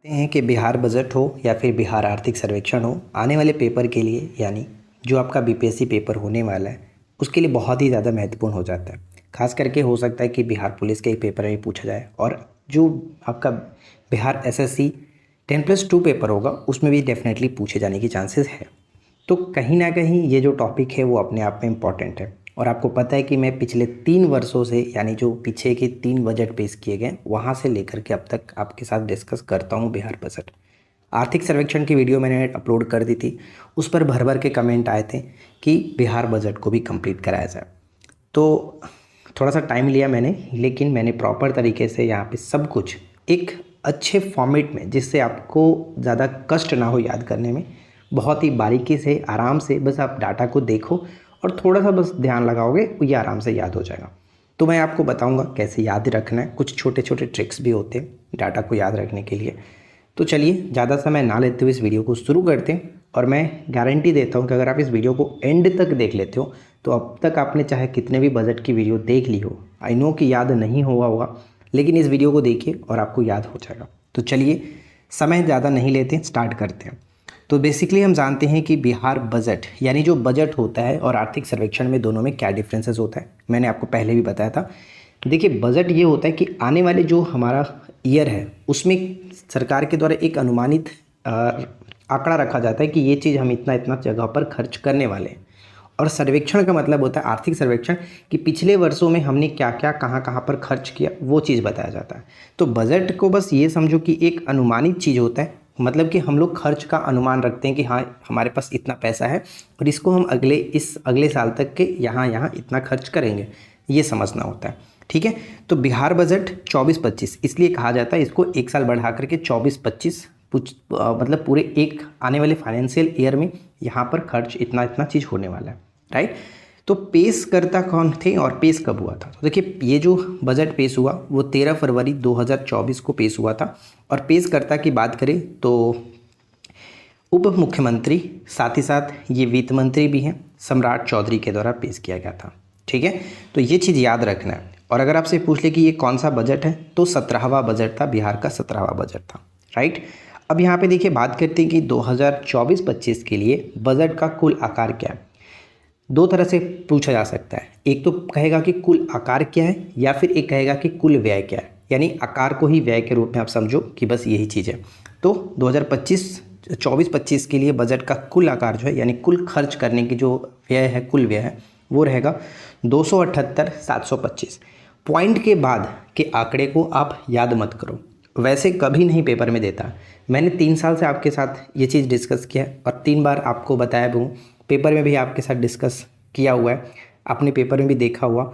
कहते हैं कि बिहार बजट हो या फिर बिहार आर्थिक सर्वेक्षण हो, आने वाले पेपर के लिए यानी जो आपका बीपीएससी पेपर होने वाला है उसके लिए बहुत ही ज़्यादा महत्वपूर्ण हो जाता है। खास करके हो सकता है कि बिहार पुलिस के एक पेपर में पूछा जाए और जो आपका बिहार एसएससी 10+2 पेपर होगा उसमें भी डेफिनेटली पूछे जाने की चांसेस है। तो कहीं ना कहीं ये जो टॉपिक है वो अपने आप में इम्पॉर्टेंट है और आपको पता है कि मैं पिछले 3 वर्षों से यानी जो पीछे के 3 बजट पेश किए गए वहाँ से लेकर के अब तक आपके साथ डिस्कस करता हूँ बिहार बजट। आर्थिक सर्वेक्षण की वीडियो मैंने अपलोड कर दी थी, उस पर भर भर के कमेंट आए थे कि बिहार बजट को भी कंप्लीट कराया जाए। तो थोड़ा सा टाइम लिया मैंने, लेकिन मैंने प्रॉपर तरीके से यहाँ पे सब कुछ एक अच्छे फॉर्मेट में, जिससे आपको ज़्यादा कष्ट ना हो याद करने में, बहुत ही बारीकी से आराम से बस आप डाटा को देखो और थोड़ा सा बस ध्यान लगाओगे ये आराम से याद हो जाएगा। तो मैं आपको बताऊंगा कैसे याद रखना है, कुछ छोटे छोटे ट्रिक्स भी होते हैं डाटा को याद रखने के लिए। तो चलिए ज़्यादा समय ना लेते हुए इस वीडियो को शुरू करते हैं और मैं गारंटी देता हूं कि अगर आप इस वीडियो को एंड तक देख लेते हो तो अब तक आपने चाहे कितने भी बजट की वीडियो देख ली हो, आई नो कि याद नहीं हुआ होगा, लेकिन इस वीडियो को देखिए और आपको याद हो जाएगा। तो चलिए समय ज़्यादा नहीं लेते, स्टार्ट करते हैं। तो बेसिकली हम जानते हैं कि बिहार बजट यानी जो बजट होता है और आर्थिक सर्वेक्षण में दोनों में क्या डिफरेंसेस होता है, मैंने आपको पहले भी बताया था। देखिए बजट ये होता है कि आने वाले जो हमारा ईयर है उसमें सरकार के द्वारा एक अनुमानित आंकड़ा रखा जाता है कि ये चीज़ हम इतना इतना जगह पर खर्च करने वाले हैं। और सर्वेक्षण का मतलब होता है आर्थिक सर्वेक्षण कि पिछले वर्षों में हमने क्या क्या कहाँ कहाँ पर खर्च किया वो चीज़ बताया जाता है। तो बजट को बस ये समझो कि एक अनुमानित चीज़ होता है, मतलब कि हम लोग खर्च का अनुमान रखते हैं कि हाँ हमारे पास इतना पैसा है और इसको हम अगले साल तक के यहाँ इतना खर्च करेंगे, ये समझना होता है। ठीक है, तो बिहार बजट 24-25 इसलिए कहा जाता है, इसको एक साल बढ़ा करके 24-25 मतलब पूरे एक आने वाले फाइनेंशियल ईयर में यहाँ पर खर्च इतना इतना चीज़ होने वाला है, राइट। तो पेश करता कौन थे और पेश कब हुआ था? तो देखिए ये जो बजट पेश हुआ वो 13 फरवरी 2024 को पेश हुआ था। और पेशकर्ता की बात करें तो उप मुख्यमंत्री, साथ ही साथ ये वित्त मंत्री भी हैं, सम्राट चौधरी के द्वारा पेश किया गया था। ठीक है, तो ये चीज़ याद रखना है। और अगर आपसे पूछ ले कि ये कौन सा बजट है तो 17वां बजट था, बिहार का 17वां बजट था, राइट। अब यहाँ पे देखिए बात करते हैं कि 2024-25 के लिए बजट का कुल आकार क्या है। दो तरह से पूछा जा सकता है, एक तो कहेगा कि कुल आकार क्या है या फिर एक कहेगा कि कुल व्यय क्या है, यानी आकार को ही व्यय के रूप में आप समझो कि बस यही चीज़ है। तो 2024-25 के लिए बजट का कुल आकार जो है यानी कुल खर्च करने की जो व्यय है, कुल व्यय है, वो रहेगा 278,725। पॉइंट के बाद के आंकड़े को आप याद मत करो, वैसे कभी नहीं पेपर में देता। मैंने 3 साल से आपके साथ ये चीज़ डिस्कस किया और 3 बार आपको बताया भी हूँ, पेपर में भी आपके साथ डिस्कस किया हुआ है, आपने पेपर में भी देखा हुआ,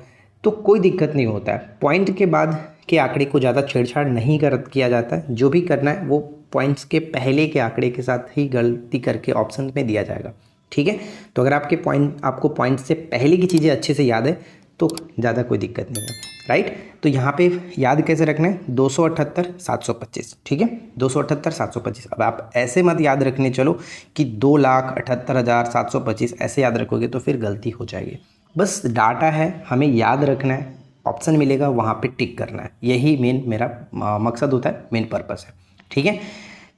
तो कोई दिक्कत नहीं होता है। पॉइंट के बाद के आंकड़े को ज़्यादा छेड़छाड़ नहीं किया जाता है, जो भी करना है वो पॉइंट्स के पहले के आंकड़े के साथ ही गलती करके ऑप्शन में दिया जाएगा। ठीक है, तो अगर आपको पॉइंट से पहले की चीज़ें अच्छे से याद है तो ज़्यादा कोई दिक्कत नहीं है, राइट। तो यहाँ पे याद कैसे रखना है, 278,725। ठीक है, 278,725। अब आप ऐसे मत याद रखने चलो कि 2,78,725 ऐसे याद रखोगे तो फिर गलती हो जाएगी। बस डाटा है, हमें याद रखना है, ऑप्शन मिलेगा वहाँ पे टिक करना है, यही मेन मेरा मकसद होता है, मेन पर्पस है। ठीक है,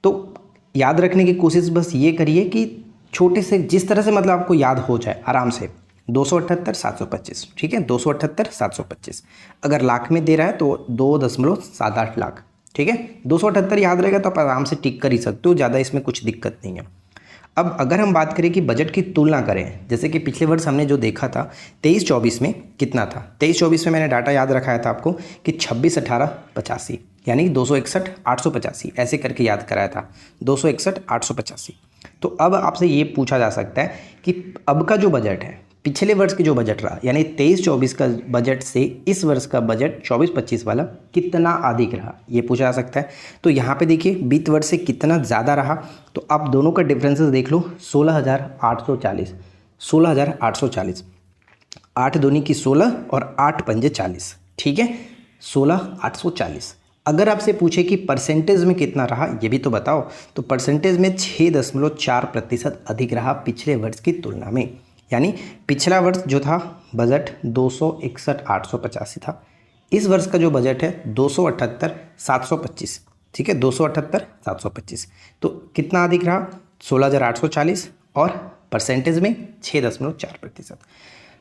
तो याद रखने की कोशिश बस ये करिए कि छोटे से जिस तरह से मतलब आपको याद हो जाए आराम से। 278,725, ठीक है, 278,725। अगर लाख में दे रहा है तो 2.78 लाख। ठीक है, 278 याद रहेगा तो आप आराम से टिक कर ही सकते हो, ज़्यादा इसमें कुछ दिक्कत नहीं है। अब अगर हम बात करें कि बजट की तुलना करें, जैसे कि पिछले वर्ष हमने जो देखा था 23-24 में कितना था, 23-24 में मैंने डाटा याद रखाया था आपको कि 26-18-85 यानी 261-885 ऐसे करके याद कराया था, 261-885। तो अब आपसे ये पूछा जा सकता है कि अब का जो बजट है, पिछले वर्ष की जो बजट रहा यानी 23-24 का बजट से इस वर्ष का बजट 24-25 वाला कितना अधिक रहा, ये पूछा जा सकता है। तो यहाँ पे देखिए वित्त वर्ष से कितना ज़्यादा रहा, तो आप दोनों का डिफरेंसेस देख लो, 16,840, 16,840, 8 दूनी की 16 और 8 पंजे 40। ठीक है, 16,840। अगर आपसे पूछे कि परसेंटेज में कितना रहा ये भी तो बताओ, तो परसेंटेज में 6.4% अधिक रहा पिछले वर्ष की तुलना में। यानी पिछला वर्ष जो था बजट 261,885 था, इस वर्ष का जो बजट है 278,725, ठीक है, 278,725। तो कितना अधिक रहा, 16,840 और परसेंटेज में 6.4%।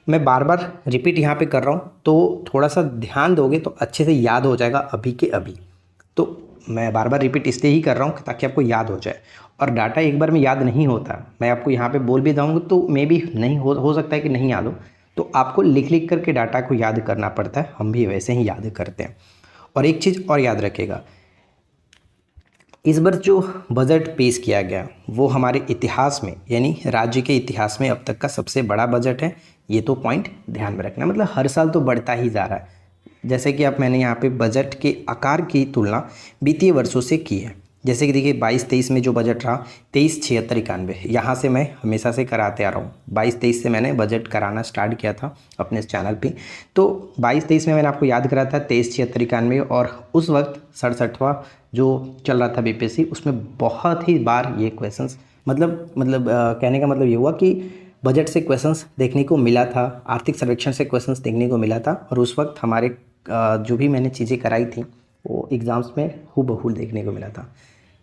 मैं बार बार रिपीट यहाँ पे कर रहा हूँ, तो थोड़ा सा ध्यान दोगे तो अच्छे से याद हो जाएगा अभी के अभी। तो मैं बार बार रिपीट इसलिए ही कर रहा हूँ ताकि आपको याद हो जाए। और डाटा एक बार में याद नहीं होता, मैं आपको यहाँ पे बोल भी दूँगा तो मे भी नहीं हो सकता है कि नहीं याद हो, तो आपको लिख करके डाटा को याद करना पड़ता है। हम भी वैसे ही याद करते हैं। और एक चीज़ और याद रखिएगा, इस बार जो बजट पेश किया गया वो हमारे इतिहास में, यानी राज्य के इतिहास में अब तक का सबसे बड़ा बजट है। ये तो पॉइंट ध्यान में रखना, मतलब हर साल तो बढ़ता ही जा रहा है। जैसे कि आप मैंने यहाँ पे बजट के आकार की तुलना वित्तीय वर्षों से की है। जैसे कि देखिए 22-23 में जो बजट रहा 23-76-91, यहाँ से मैं हमेशा से कराते आ रहा हूँ। 22-23 से मैंने बजट कराना स्टार्ट किया था अपने इस चैनल पे। तो 22-23 में मैंने आपको याद करा था 23-76-91, और उस वक्त 67वां जो चल रहा था बीपीएससी, उसमें बहुत ही बार ये क्वेश्चंस कहने का मतलब ये हुआ कि बजट से क्वेश्चंस देखने को मिला था, आर्थिक सर्वेक्षण से क्वेश्चंस देखने को मिला था। और उस वक्त हमारे जो भी मैंने चीज़ें कराई थी वो एग्ज़ाम्स में हूबहू देखने को मिला था।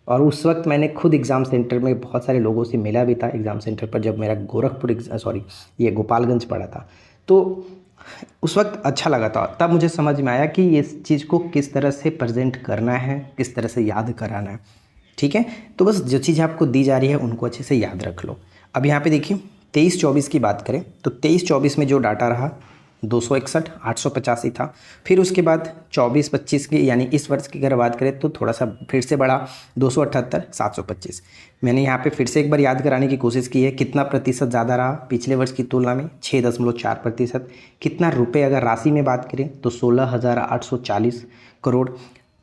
और उस वक्त मैंने खुद एग्ज़ाम सेंटर में बहुत सारे लोगों से मिला भी था एग्ज़ाम सेंटर पर, जब मेरा गोपालगंज पड़ा था। तो उस वक्त अच्छा लगा था, तब मुझे समझ में आया कि इस चीज़ को किस तरह से प्रेजेंट करना है, किस तरह से याद कराना है। ठीक है, तो बस जो चीज़ आपको दी जा रही है उनको अच्छे से याद रख लो। अब यहाँ पे देखिए 23-24 की बात करें तो 23-24 में जो डाटा रहा 261,885 था। फिर उसके बाद 24-25 की, यानी इस वर्ष की अगर बात करें तो थोड़ा सा फिर से बढ़ा 278,725। मैंने यहाँ पे फिर से एक बार याद कराने की कोशिश की है, कितना प्रतिशत ज़्यादा रहा पिछले वर्ष की तुलना में, 6.4%। कितना रुपए अगर राशि में बात करें तो 16,840 करोड़।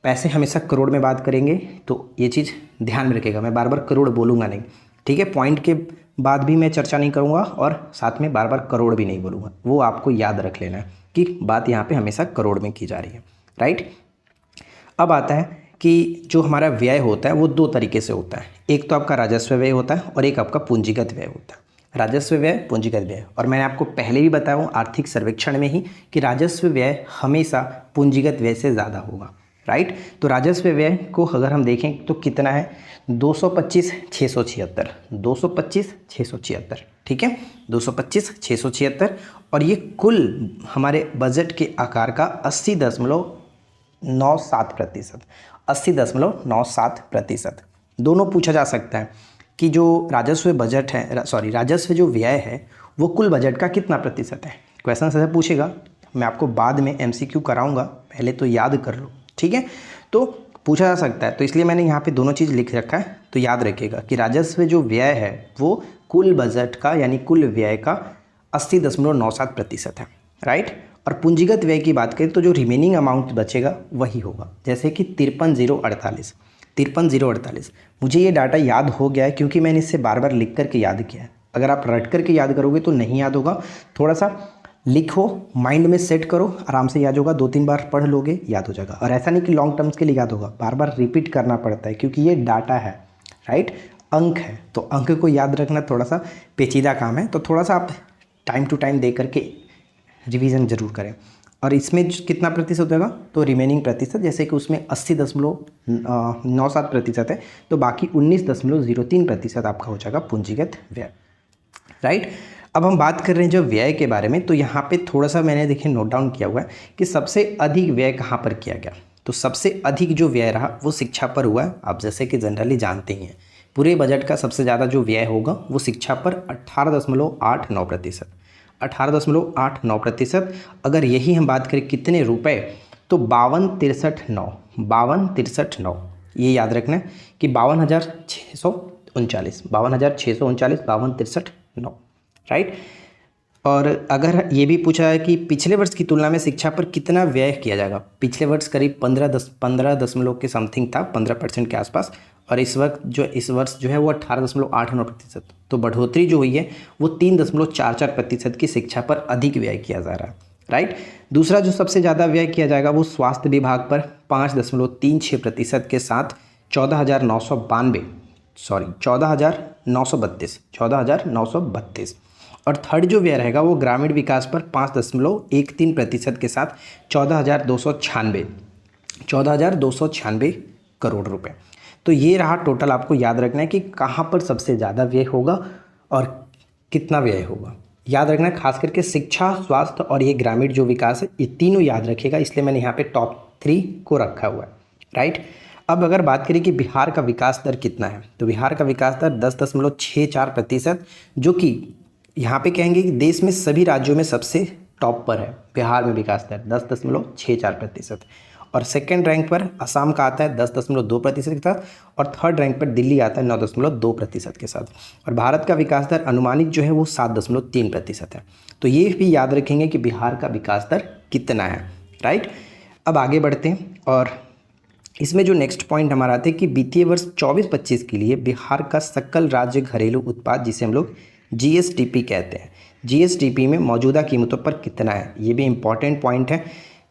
पैसे हमेशा करोड़ में बात करेंगे, तो ये चीज़ ध्यान में रखिएगा, मैं बार बार करोड़ बोलूँगा नहीं। ठीक है, पॉइंट के बाद भी मैं चर्चा नहीं करूँगा और साथ में बार बार करोड़ भी नहीं बोलूँगा, वो आपको याद रख लेना है कि बात यहाँ पे हमेशा करोड़ में की जा रही है। राइट, अब आता है कि जो हमारा व्यय होता है वो दो तरीके से होता है, एक तो आपका राजस्व व्यय होता है और एक आपका पूंजीगत व्यय होता है। राजस्व व्यय, पूंजीगत व्यय, और मैंने आपको पहले भी बताया हूँ आर्थिक सर्वेक्षण में ही कि राजस्व व्यय हमेशा पूंजीगत व्यय से ज़्यादा होगा। राइट, तो राजस्व व्यय को अगर हम देखें तो कितना है, 225,676, 225,676। ठीक है, 225,676, और ये कुल हमारे बजट के आकार का 80.97%, 80.97%। दोनों पूछा जा सकता है कि जो राजस्व बजट है, राजस्व जो व्यय है वो कुल बजट का कितना प्रतिशत है। क्वेश्चन ऐसे पूछेगा, मैं आपको बाद में एमसीक्यू कराऊंगा, पहले तो याद कर लो। ठीक है, तो पूछा जा सकता है, तो इसलिए मैंने यहाँ पे दोनों चीज़ लिख रखा है। तो याद रखिएगा कि राजस्व जो व्यय है वो कुल बजट का, यानी कुल व्यय का 80.97% है। राइट, और पूंजीगत व्यय की बात करें तो जो रिमेनिंग अमाउंट बचेगा वही होगा, जैसे कि 53,048, 53,048। मुझे ये डाटा याद हो गया है क्योंकि मैंने इससे बार बार लिख करके याद किया है। अगर आप रट करके याद करोगे तो नहीं याद होगा, थोड़ा सा लिखो, माइंड में सेट करो, आराम से याद होगा, 2-3 बार पढ़ लोगे याद हो जाएगा। और ऐसा नहीं कि लॉन्ग टर्म्स के लिए याद होगा, बार बार रिपीट करना पड़ता है क्योंकि ये डाटा है। राइट, अंक है, तो अंक को याद रखना थोड़ा सा पेचीदा काम है, तो थोड़ा सा आप टाइम टू टाइम दे करके रिवीजन जरूर करें। और इसमें कितना प्रतिशत होगा, तो रिमेनिंग प्रतिशत, जैसे कि उसमें 80.97% है, तो बाकी 19.03% आपका हो जाएगा पूंजीगत व्यय। राइट, अब हम बात कर रहे हैं जो व्यय के बारे में, तो यहाँ पे थोड़ा सा मैंने देखिए नोट डाउन किया हुआ है कि सबसे अधिक व्यय कहाँ पर किया गया। तो सबसे अधिक जो व्यय रहा वो शिक्षा पर हुआ है। आप जैसे कि जनरली जानते ही हैं, पूरे बजट का सबसे ज़्यादा जो व्यय होगा वो शिक्षा पर 18.89%, 18.89%। अगर यही हम बात करें कितने रुपए, तो 52,63,9, ये याद रखना है कि 52,639, 52,639, 52,63,9। राइट, और अगर ये भी पूछा है कि पिछले वर्ष की तुलना में शिक्षा पर कितना व्यय किया जाएगा, पिछले वर्ष करीब 15 दशमलव के समथिंग था, 15% के आसपास, और इस वर्ष जो है वो 18.89%। तो बढ़ोतरी जो हुई है वो 3.44% की शिक्षा पर अधिक व्यय किया जा रहा है। राइट, दूसरा जो सबसे ज़्यादा व्यय किया जाएगा वो स्वास्थ्य विभाग पर 5.36% के साथ 14,932। और थर्ड जो व्यय रहेगा वो ग्रामीण विकास पर 5.13% के साथ 14,296 करोड़ रुपए। तो ये रहा टोटल, आपको याद रखना है कि कहाँ पर सबसे ज़्यादा व्यय होगा और कितना व्यय होगा। याद रखना है खास करके शिक्षा, स्वास्थ्य और ये ग्रामीण जो विकास है, ये तीनों याद रखिएगा, इसलिए मैंने यहाँ पे टॉप 3 को रखा हुआ है, राइट। अब अगर बात करें कि बिहार का विकास दर कितना है, तो बिहार का विकास दर 10.64%, जो कि यहाँ पे कहेंगे कि देश में सभी राज्यों में सबसे टॉप पर है बिहार में विकास दर 10.64%। और सेकेंड रैंक पर असम का आता है 10.2% के साथ, और थर्ड रैंक पर दिल्ली आता है 9.2% के साथ। और भारत का विकास दर अनुमानित जो है वो 7.3% है। तो ये भी याद रखेंगे कि बिहार का विकास दर कितना है, राइट। अब आगे बढ़ते हैं, और इसमें जो नेक्स्ट पॉइंट हमारा आता है कि वित्तीय वर्ष 24-25 के लिए बिहार का सकल राज्य घरेलू उत्पाद, जिसे हम लोग GSDP कहते हैं, GSDP में मौजूदा कीमतों पर कितना है, ये भी इंपॉर्टेंट पॉइंट है।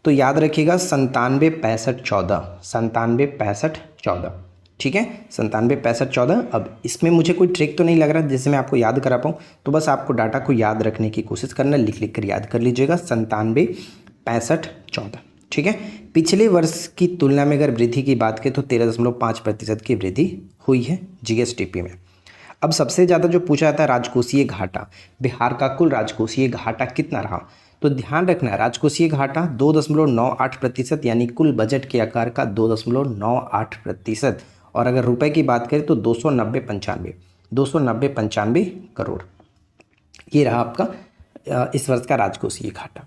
तो याद रखिएगा 97-65-14, ठीक है, 97-65-14। अब इसमें मुझे कोई ट्रिक तो नहीं लग रहा जिससे मैं आपको याद करा पाऊँ, तो बस आपको डाटा को याद रखने की कोशिश करना, लिख कर याद कर लीजिएगा 97-65-14, ठीक है। पिछले वर्ष की तुलना में अगर वृद्धि की बात करें तो 13.5% की वृद्धि हुई है GSDP में। अब सबसे ज़्यादा जो पूछा जाता है राजकोषीय घाटा, बिहार का कुल राजकोषीय घाटा कितना रहा, तो ध्यान रखना है राजकोषीय घाटा 2.98%, यानी कुल बजट के आकार का 2.98%। और अगर रुपए की बात करें तो 290-95 करोड़, ये रहा आपका इस वर्ष का राजकोषीय घाटा।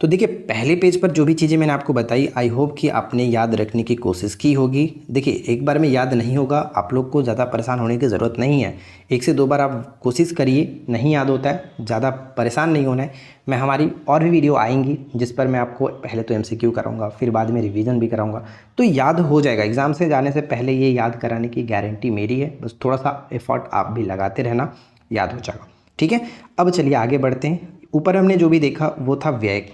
तो देखिए पहले पेज पर जो भी चीज़ें मैंने आपको बताई, आई होप कि आपने याद रखने की कोशिश की होगी। देखिए एक बार में याद नहीं होगा, आप लोग को ज़्यादा परेशान होने की ज़रूरत नहीं है, 1 से 2 बार आप कोशिश करिए, नहीं याद होता है ज़्यादा परेशान नहीं होना है। मैं हमारी और भी वीडियो आएंगी जिस पर मैं आपको पहले तो MCQ कराऊंगा, फिर बाद में रिवीजन भी कराऊंगा, तो याद हो जाएगा। एग्ज़ाम से जाने से पहले ये याद कराने की गारंटी मेरी है, बस थोड़ा सा एफर्ट आप भी लगाते रहना, याद हो जाएगा, ठीक है। अब चलिए आगे बढ़ते हैं। ऊपर हमने जो भी देखा वो था व्यय।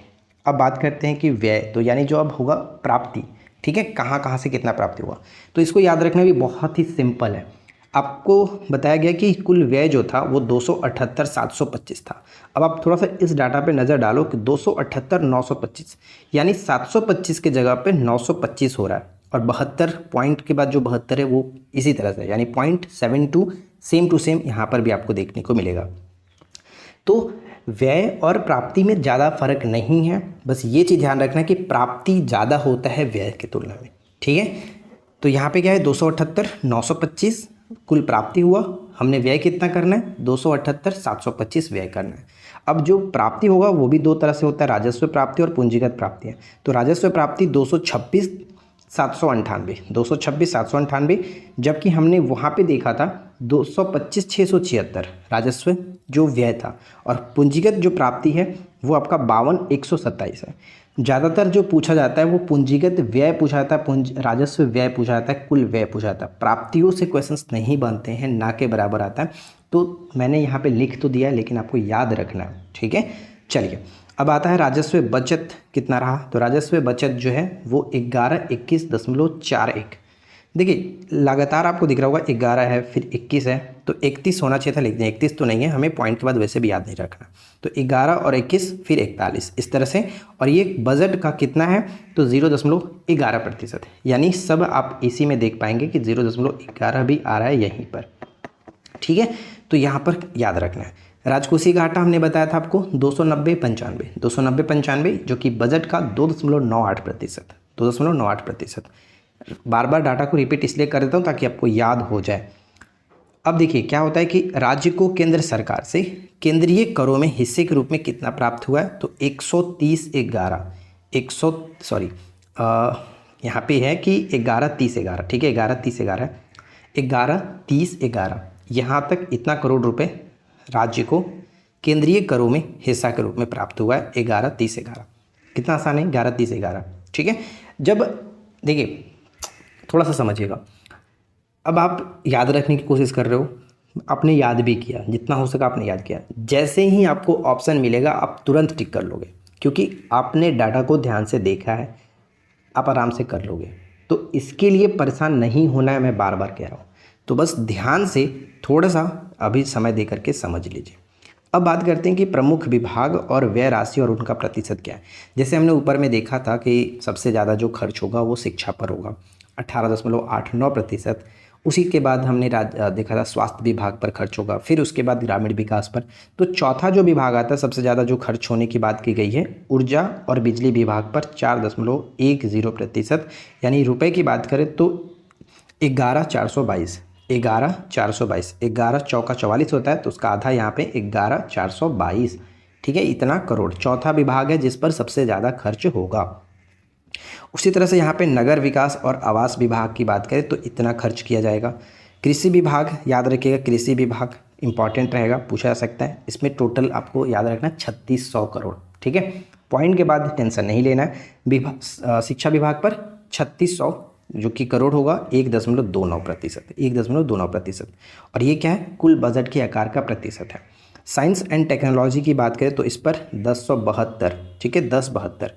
अब बात करते हैं कि व्यय, तो यानी जो अब होगा प्राप्ति, ठीक है, कहाँ कहाँ से कितना प्राप्ति हुआ। तो इसको याद रखना भी बहुत ही सिंपल है। आपको बताया गया कि कुल व्यय जो था वो 278,725 था। अब आप थोड़ा सा इस डाटा पे नज़र डालो कि 278,925, यानी 725 के जगह पे 925 हो रहा है, और 72 पॉइंट के बाद जो 72 है वो इसी तरह से, यानी 0.72 सेम टू सेम यहाँ पर भी आपको देखने को मिलेगा। तो व्यय और प्राप्ति में ज़्यादा फर्क नहीं है, बस ये चीज़ ध्यान रखना कि प्राप्ति ज़्यादा होता है व्यय की तुलना में, ठीक है। तो यहाँ पे क्या है 278,925 कुल प्राप्ति हुआ, हमने व्यय कितना करना है 278,725 व्यय करना है। अब जो प्राप्ति होगा वो भी 2 तरह से होता है, राजस्व प्राप्ति और पूंजीगत प्राप्ति है। तो राजस्व प्राप्ति 226,798, जबकि हमने वहाँ पे देखा था 225,676 राजस्व जो व्यय था, और पूंजीगत जो प्राप्ति है वो आपका 52,127 है। ज़्यादातर जो पूछा जाता है वो पूंजीगत व्यय पूछा जाता है, राजस्व व्यय पूछा जाता है, कुल व्यय पूछा जाता है। प्राप्तियों से क्वेश्चंस नहीं बनते हैं, ना के बराबर आता है। तो मैंने यहाँ पे लिख तो दिया है, लेकिन आपको याद रखना है, ठीक है। चलिए अब आता है राजस्व बचत कितना रहा। तो राजस्व बचत जो है वो 1121.41। देखिए लगातार आपको दिख रहा होगा 11 है, फिर 21 है, तो 31 होना चाहिए था, लेकिन 31 तो नहीं है, हमें पॉइंट के बाद वैसे भी याद नहीं रखना। तो 11 और 21 फिर 41 इस तरह से। और ये बजट का कितना है तो 0.11%, यानी सब आप इसी में देख पाएंगे कि 0.11 भी आ रहा है यहीं पर, ठीक है। तो यहाँ पर याद रखना है। राजकोषीय घाटा हमने बताया था आपको 290-95, जो कि बजट का 2.98%। बार बार डाटा को रिपीट इसलिए कर देता हूँ ताकि आपको याद हो जाए। अब देखिए क्या होता है कि राज्य को केंद्र सरकार से केंद्रीय करों में हिस्से के रूप में कितना प्राप्त हुआ है, तो 130-11, यहाँ पे है कि 1130-11, ठीक है, 1130-11, 1130-11, यहाँ तक इतना करोड़ रुपए राज्य को केंद्रीय करों में हिस्सा के रूप में प्राप्त हुआ है। 1130-11 कितना आसान है, 1130-11, ठीक है। जब देखिए थोड़ा सा समझिएगा, अब आप याद रखने की कोशिश कर रहे हो, आपने याद भी किया, जितना हो सका आपने याद किया। जैसे ही आपको ऑप्शन मिलेगा आप तुरंत टिक कर लोगे, क्योंकि आपने डाटा को ध्यान से देखा है, आप आराम से कर लोगे। तो इसके लिए परेशान नहीं होना है, मैं बार बार कह रहा हूँ। तो बस ध्यान से थोड़ा सा अभी समय दे करके समझ लीजिए। अब बात करते हैं कि प्रमुख विभाग और व्यय राशि और उनका प्रतिशत क्या है। जैसे हमने ऊपर में देखा था कि सबसे ज़्यादा जो खर्च होगा वो शिक्षा पर होगा, 18.89%। उसी के बाद हमने देखा था स्वास्थ्य विभाग पर खर्च होगा, फिर उसके बाद ग्रामीण विकास पर। तो चौथा जो विभाग आता है सबसे ज़्यादा जो खर्च होने की बात की गई है ऊर्जा और बिजली विभाग पर 4.10%। यानी रुपए की बात करें तो 11,422, 11,422, 11 चौका 44 होता है, तो उसका आधा यहाँ पे 11,422। ठीक है, इतना करोड़ चौथा विभाग है जिस पर सबसे ज़्यादा खर्च होगा। उसी तरह से यहाँ पे नगर विकास और आवास विभाग की बात करें तो इतना खर्च किया जाएगा। कृषि विभाग याद रखिएगा, कृषि विभाग इंपॉर्टेंट रहेगा, पूछा जा सकता है। इसमें टोटल आपको याद रखना 3600 करोड़। ठीक है, पॉइंट के बाद टेंशन नहीं लेना है। शिक्षा विभाग पर 3600 जो कि करोड़ होगा 1.29%, 1.29%। और ये क्या है, कुल बजट के आकार का प्रतिशत है। साइंस एंड टेक्नोलॉजी की बात करें तो इस पर 1072, ठीक है, 1072,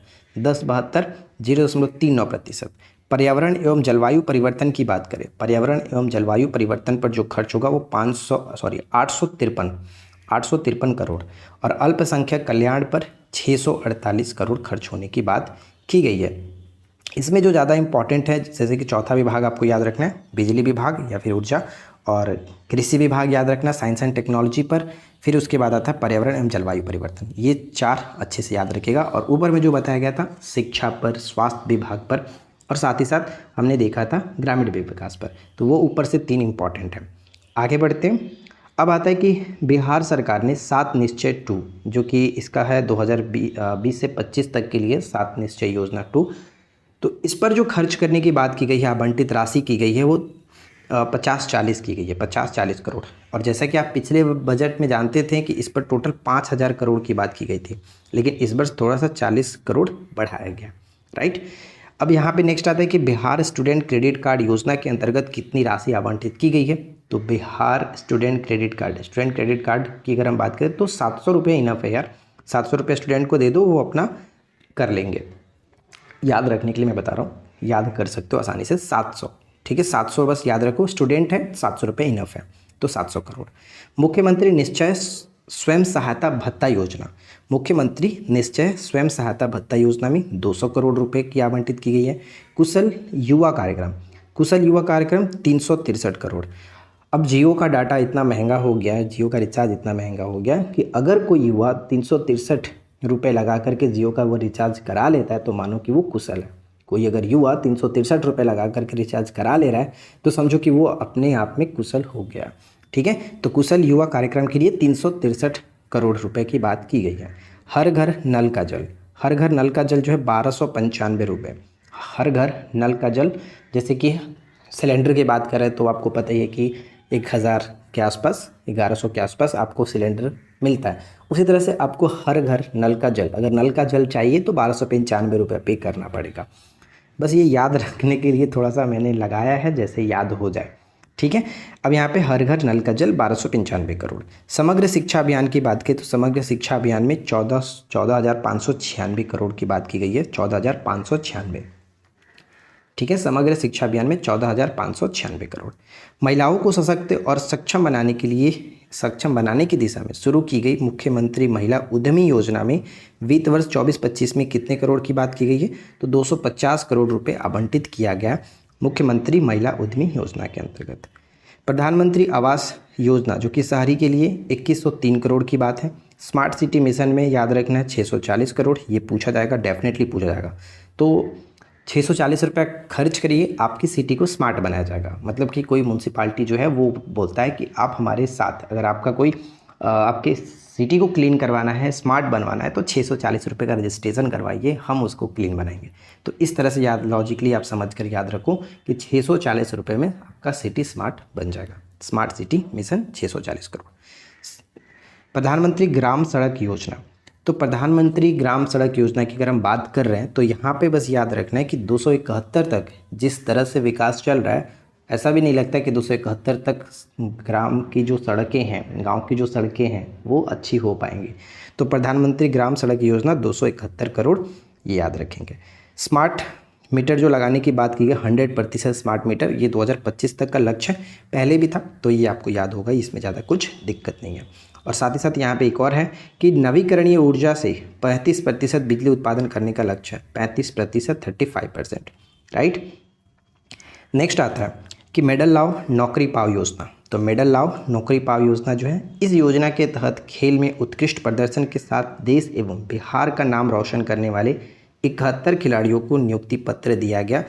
0.39%। पर्यावरण एवं जलवायु परिवर्तन की बात करें, पर्यावरण एवं जलवायु परिवर्तन पर जो खर्च होगा वो 853 करोड़। और अल्पसंख्यक कल्याण पर 648 करोड़ खर्च होने की बात की गई है। इसमें जो ज़्यादा इंपॉर्टेंट है, जैसे कि चौथा विभाग आपको याद रखना है बिजली विभाग या फिर ऊर्जा, और कृषि विभाग याद रखना साइंस एंड टेक्नोलॉजी पर, फिर उसके बाद आता है पर्यावरण एवं जलवायु परिवर्तन। ये 4 अच्छे से याद रखिएगा। और ऊपर में जो बताया गया था शिक्षा पर, स्वास्थ्य विभाग पर, और साथ ही साथ हमने देखा था ग्रामीण विकास पर, तो वो ऊपर से 3 इंपॉर्टेंट है। आगे बढ़ते हैं। अब आता है कि बिहार सरकार ने 7 निश्चय 2, जो कि इसका है 2020 से 25 तक के लिए 7 निश्चय योजना 2, तो इस पर जो खर्च करने की बात की गई है, आवंटित राशि की गई है वो 50-40 की गई है, 50-40 करोड़। और जैसा कि आप पिछले बजट में जानते थे कि इस पर टोटल 5000 करोड़ की बात की गई थी, लेकिन इस वर्ष थोड़ा सा 40 करोड़ बढ़ाया गया, राइट। अब यहाँ पे नेक्स्ट आता है कि बिहार स्टूडेंट क्रेडिट कार्ड योजना के अंतर्गत कितनी राशि आवंटित की गई है। तो बिहार स्टूडेंट क्रेडिट कार्ड की अगर हम बात करें तो 700 रुपये इनफ है यार, 700 रुपये स्टूडेंट को दे दो, वो अपना कर लेंगे। याद रखने के लिए मैं बता रहा हूँ, याद कर सकते हो आसानी से 700, ठीक है, 700 बस याद रखो, स्टूडेंट है 700 रुपये इनफ है, तो 700 करोड़। मुख्यमंत्री निश्चय स्वयं सहायता भत्ता योजना, मुख्यमंत्री निश्चय स्वयं सहायता भत्ता योजना में 200 करोड़ रुपए की आवंटित की गई है। कुशल युवा कार्यक्रम 363 करोड़। अब जियो का डाटा इतना महंगा हो गया है, जियो का रिचार्ज इतना महंगा हो गया है कि अगर कोई युवा 363 रुपये लगा करके जियो का वो रिचार्ज करा लेता है तो मानो कि वो कुशल है। कोई अगर युवा 363 रुपये लगा करके रिचार्ज करा ले रहा है तो समझो कि वो अपने आप में कुशल हो गया, ठीक है। तो कुशल युवा कार्यक्रम के लिए 363 करोड़ रुपए की बात की गई है। हर घर नल का जल जो है 1295 रुपये। हर घर नल का जल, जैसे कि सिलेंडर की बात करें तो आपको पता ही है कि 1000 के आसपास, 1100 के आसपास आपको सिलेंडर मिलता है। उसी तरह से आपको हर घर नल का जल, अगर नल का जल चाहिए तो 1295 रुपये पे करना पड़ेगा। बस ये याद रखने के लिए थोड़ा सा मैंने लगाया है, जैसे याद हो जाए, ठीक है। अब यहाँ पे हर घर नल का जल 1295 करोड़। समग्र शिक्षा अभियान की बात करें तो समग्र शिक्षा अभियान में 14,596 करोड़ की बात की गई है, 14,596, ठीक है। समग्र शिक्षा अभियान में 14,596 करोड़। महिलाओं को सशक्त और सक्षम बनाने की दिशा में शुरू की गई मुख्यमंत्री महिला उद्यमी योजना में वित्त वर्ष 24-25 में कितने करोड़ की बात की गई है। तो 250 करोड़ रुपए आवंटित किया गया मुख्यमंत्री महिला उद्यमी योजना के अंतर्गत। प्रधानमंत्री आवास योजना जो कि शहरी के लिए 2103 करोड़ की बात है। स्मार्ट सिटी मिशन में याद रखना है 640 करोड़, ये पूछा जाएगा, डेफिनेटली पूछा जाएगा। तो 640 रुपये खर्च करिए, आपकी सिटी को स्मार्ट बनाया जाएगा। मतलब कि कोई म्यूनसिपालिटी जो है वो बोलता है कि आप हमारे साथ, अगर आपका कोई आपके सिटी को क्लीन करवाना है, स्मार्ट बनवाना है, तो 640 रुपये का रजिस्ट्रेशन करवाइए, हम उसको क्लीन बनाएंगे। तो इस तरह से याद, लॉजिकली आप समझ कर याद रखो कि 640 रुपये में आपका सिटी स्मार्ट बन जाएगा। Smart city mission 640 crore. प्रधानमंत्री ग्राम सड़क योजना, तो प्रधानमंत्री ग्राम सड़क योजना की अगर हम बात कर रहे हैं तो यहाँ पे बस याद रखना है कि 271 तक जिस तरह से विकास चल रहा है, ऐसा भी नहीं लगता कि 271 तक ग्राम की जो सड़कें हैं, गांव की जो सड़कें हैं वो अच्छी हो पाएंगी। तो प्रधानमंत्री ग्राम सड़क योजना 271 करोड़, ये याद रखेंगे। स्मार्ट मीटर जो लगाने की बात की गई 100% स्मार्ट मीटर, ये 2025 तक का लक्ष्य पहले भी था, तो ये आपको याद होगा, इसमें ज़्यादा कुछ दिक्कत नहीं है। और साथ ही साथ यहाँ पे एक और है कि नवीकरणीय ऊर्जा से 35% बिजली उत्पादन करने का लक्ष्य है, 35%, 35%, राइट। नेक्स्ट आता है कि मेडल लाओ नौकरी पाओ योजना। तो मेडल लाओ नौकरी पाओ योजना जो है, इस योजना के तहत खेल में उत्कृष्ट प्रदर्शन के साथ देश एवं बिहार का नाम रोशन करने वाले 71 खिलाड़ियों को नियुक्ति पत्र दिया गया।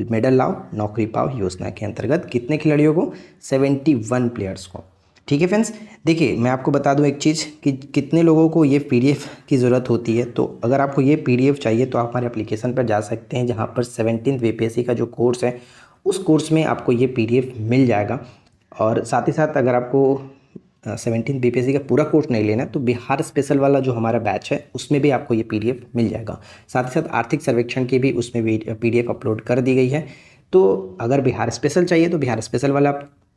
मेडल लाओ नौकरी पाओ योजना के अंतर्गत कितने खिलाड़ियों को? 71 प्लेयर्स को। ठीक है फ्रेंड्स, देखिए मैं आपको बता दूं एक चीज़ कि कितने लोगों को ये पीडीएफ की ज़रूरत होती है। तो अगर आपको ये पीडीएफ चाहिए तो आप हमारे एप्लीकेशन पर जा सकते हैं, जहाँ पर 17th बीपीएससी का जो कोर्स है उस कोर्स में आपको ये पीडीएफ मिल जाएगा। और साथ ही साथ अगर आपको 17th बीपीएससी का पूरा कोर्स नहीं लेना तो बिहार स्पेशल वाला जो हमारा बैच है उसमें भी आपको ये पीडीएफ मिल जाएगा। साथ ही साथ आर्थिक सर्वेक्षण की भी उसमें भी पीडीएफ अपलोड कर दी गई है। तो अगर बिहार स्पेशल चाहिए तो बिहार स्पेशल वाला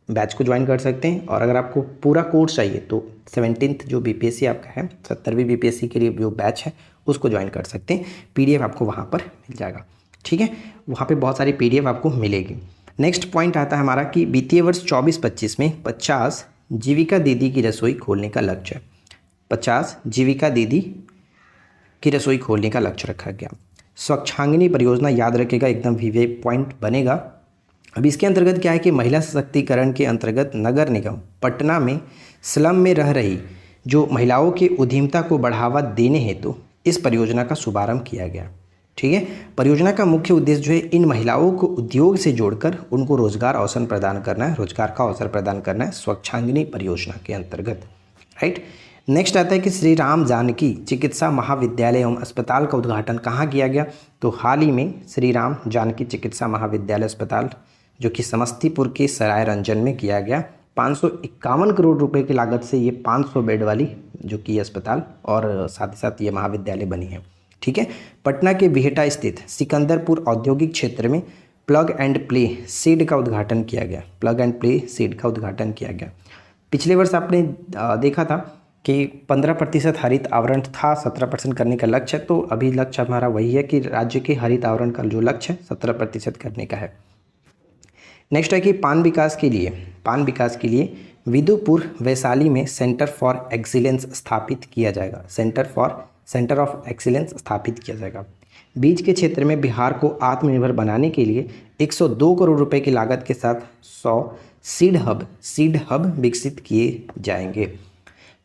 बैच को ज्वाइन कर सकते हैं, और अगर आपको पूरा कोर्स चाहिए तो 17th जो बीपीएससी आपका है, 70वीं बीपीएससी के लिए जो बैच है उसको ज्वाइन कर सकते हैं। पीडीएफ आपको वहाँ पर मिल जाएगा। ठीक है, वहाँ पे बहुत सारी पीडीएफ आपको मिलेगी। नेक्स्ट पॉइंट आता है हमारा कि वित्तीय वर्ष 24-25 में 50 जीविका दीदी की रसोई खोलने का लक्ष्य है। 50 जीविका दीदी की रसोई खोलने का लक्ष्य रखा गया। स्वच्छांगिनी परियोजना याद रखेगा, एकदम वीवे पॉइंट बनेगा। अब इसके अंतर्गत क्या है कि महिला सशक्तिकरण के अंतर्गत नगर निगम पटना में स्लम में रह रही जो महिलाओं के उद्यमिता को बढ़ावा देने हेतु इस परियोजना का शुभारंभ किया गया। ठीक है, परियोजना का मुख्य उद्देश्य जो है इन महिलाओं को उद्योग से जोड़कर उनको रोजगार अवसर प्रदान करना है, रोजगार का अवसर प्रदान करना है स्वच्छांगिनी परियोजना के अंतर्गत। राइट, नेक्स्ट आता है कि श्री राम जानकी चिकित्सा महाविद्यालय एवं अस्पताल का उद्घाटन कहाँ किया गया? तो हाल ही में श्री राम जानकी चिकित्सा महाविद्यालय अस्पताल जो कि समस्तीपुर के सराय रंजन में किया गया। 551 करोड़ रुपए की लागत से ये 500 बेड वाली जो कि अस्पताल और साथ ही साथ ये महाविद्यालय बनी है। ठीक है, पटना के बिहटा स्थित सिकंदरपुर औद्योगिक क्षेत्र में प्लग एंड प्ले सीड का उद्घाटन किया गया। प्लग एंड प्ले सीड का उद्घाटन किया गया। पिछले वर्ष आपने देखा था कि 15% हरित आवरण था, 17% करने का लक्ष्य है। तो अभी लक्ष्य हमारा वही है कि राज्य के हरित आवरण का जो लक्ष्य है 17% करने का है। नेक्स्ट है कि पान विकास के लिए विदुपुर वैशाली में सेंटर फॉर एक्सीलेंस स्थापित किया जाएगा। सेंटर ऑफ एक्सीलेंस स्थापित किया जाएगा। बीज के क्षेत्र में बिहार को आत्मनिर्भर बनाने के लिए 102 करोड़ रुपए की लागत के साथ 100 सीड हब विकसित किए जाएंगे।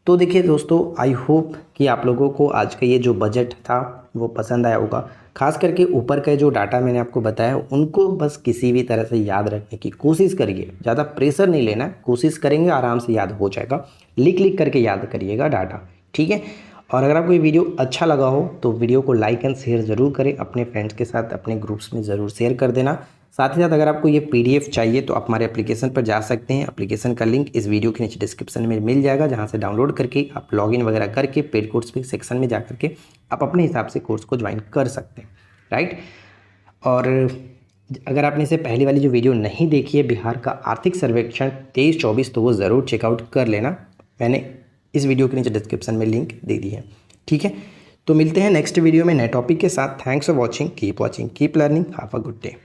तो देखिए दोस्तों, आई होप कि आप लोगों को आज का ये जो बजट था वो पसंद आया होगा। खास करके ऊपर का जो डाटा मैंने आपको बताया उनको बस किसी भी तरह से याद रखने की कोशिश करिए। ज़्यादा प्रेशर नहीं लेना, कोशिश करेंगे आराम से याद हो जाएगा। लिख करके याद करिएगा डाटा। ठीक है, और अगर आपको ये वीडियो अच्छा लगा हो तो वीडियो को लाइक एंड शेयर ज़रूर करें, अपने फ्रेंड्स के साथ अपने ग्रुप्स में ज़रूर शेयर कर देना। साथ ही साथ अगर आपको ये पीडीएफ चाहिए तो आप हमारे एप्लीकेशन पर जा सकते हैं। एप्लीकेशन का लिंक इस वीडियो के नीचे डिस्क्रिप्शन में मिल जाएगा, जहाँ से डाउनलोड करके आप लॉगिन वगैरह करके पेड कोर्स के सेक्शन में जा करके आप अपने हिसाब से कोर्स को ज्वाइन कर सकते हैं। राइट, और अगर आपने इसे पहली वाली जो वीडियो नहीं देखी है बिहार का आर्थिक सर्वेक्षण 23-24 तो वो ज़रूर चेकआउट कर लेना। मैंने इस वीडियो के नीचे डिस्क्रिप्शन में लिंक दे दी है। ठीक है, तो मिलते हैं नेक्स्ट वीडियो में नए टॉपिक के साथ। Thanks for watching, keep learning, have a good day.